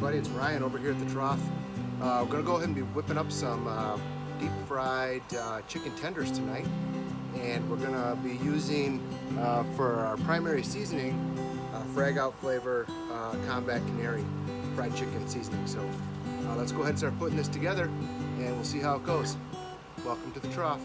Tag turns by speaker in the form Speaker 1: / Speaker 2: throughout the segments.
Speaker 1: everybody, it's Ryan over here at the Trawf. We're going to go ahead and be whipping up some deep fried chicken tenders tonight, and we're going to be using for our primary seasoning Frag Out flavor Combat Canary fried chicken seasoning. So let's go ahead and start putting this together and we'll see how it goes. Welcome to the Trawf.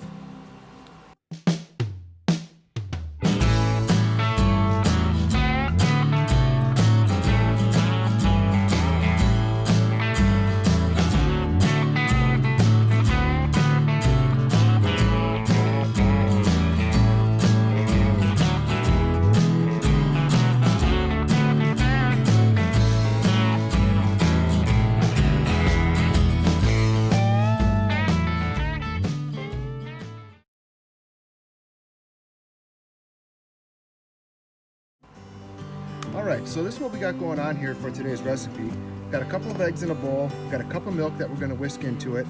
Speaker 1: Alright, so this is what we got going on here for today's recipe. Got a couple of eggs in a bowl, got a cup of milk that we're going to whisk into it,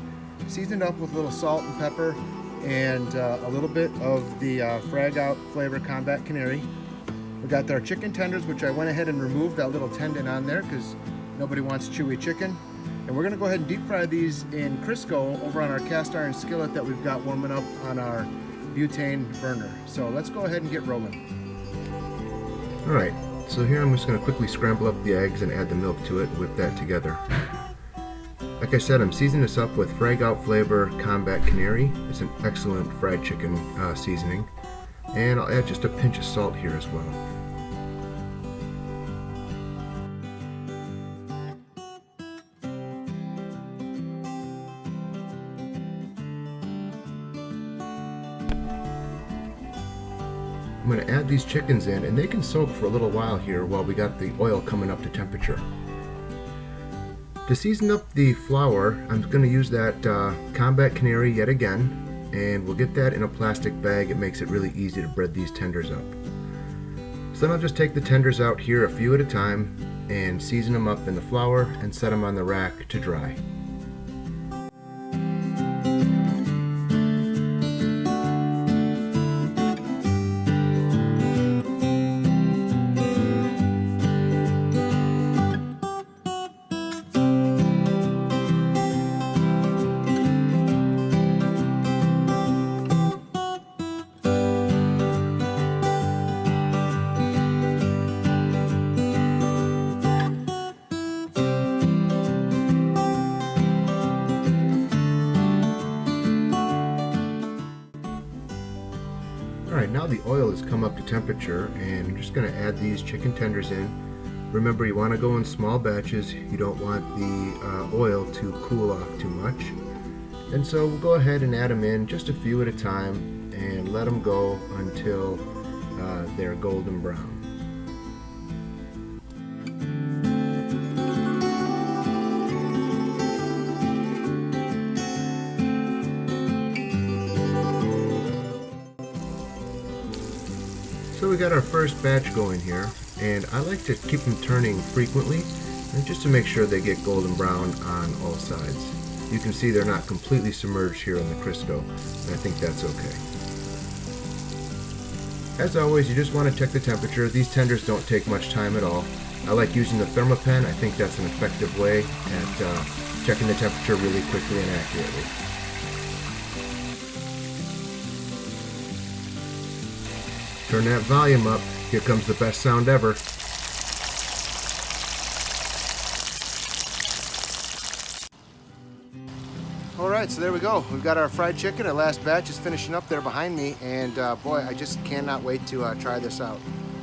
Speaker 1: seasoned up with a little salt and pepper and a little bit of the Frag Out flavor Combat Canary. We got our chicken tenders, which I went ahead and removed that little tendon on there because nobody wants chewy chicken. And we're going to go ahead and deep fry these in Crisco over on our cast iron skillet that we've got warming up on our butane burner. So let's go ahead and get rolling.
Speaker 2: Alright. So here I'm just going to quickly scramble up the eggs and add the milk to it and whip that together. Like I said, I'm seasoning this up with Frag Out flavor Combat Canary. It's an excellent fried chicken seasoning. And I'll add just a pinch of salt here as well. I'm going to add these chickens in, and they can soak for a little while here while we got the oil coming up to temperature. To season up the flour, I'm going to use that Combat Canary yet again, and we'll get that in a plastic bag. It makes it really easy to bread these tenders up. So then I'll just take the tenders out here a few at a time and season them up in the flour and set them on the rack to dry. Alright, now the oil has come up to temperature, and I'm just going to add these chicken tenders in. Remember, you want to go in small batches. You don't want the oil to cool off too much. And so we'll go ahead and add them in just a few at a time and let them go until they're golden brown. So we got our first batch going here, and I like to keep them turning frequently and just to make sure they get golden brown on all sides. You can see they're not completely submerged here in the Crisco, and I think that's okay. As always, you just want to check the temperature. These tenders don't take much time at all. I like using the thermopen. I think that's an effective way at checking the temperature really quickly and accurately. Turn that volume up. Here comes the best sound ever.
Speaker 1: Alright, so there we go. We've got our fried chicken. Our last batch is finishing up there behind me, and boy, I just cannot wait to try this out.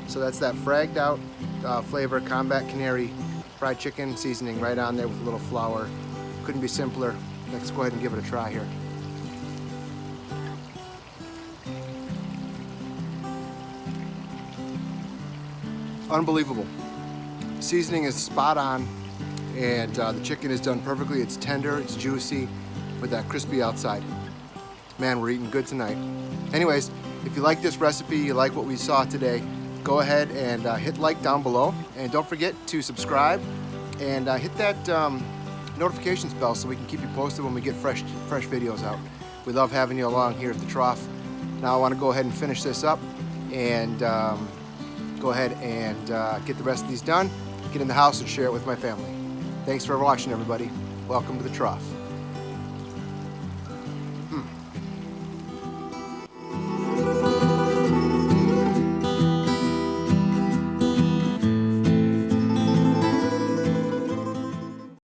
Speaker 1: So that's that Fragged Out flavor Combat Canary fried chicken seasoning right on there with a little flour. Couldn't be simpler. Let's go ahead and give it a try here. Unbelievable. Seasoning is spot on, and the chicken is done perfectly. It's tender, it's juicy, with that crispy outside. Man, we're eating good tonight. Anyways, if you like this recipe, you like what we saw today, go ahead and hit like down below, and don't forget to subscribe and hit that notifications bell so we can keep you posted when we get fresh videos out. We love having you along here at the Trawf. Now I want to go ahead and finish this up and go ahead and get the rest of these done, get in the house and share it with my family. Thanks for watching, everybody. Welcome to the Trawf.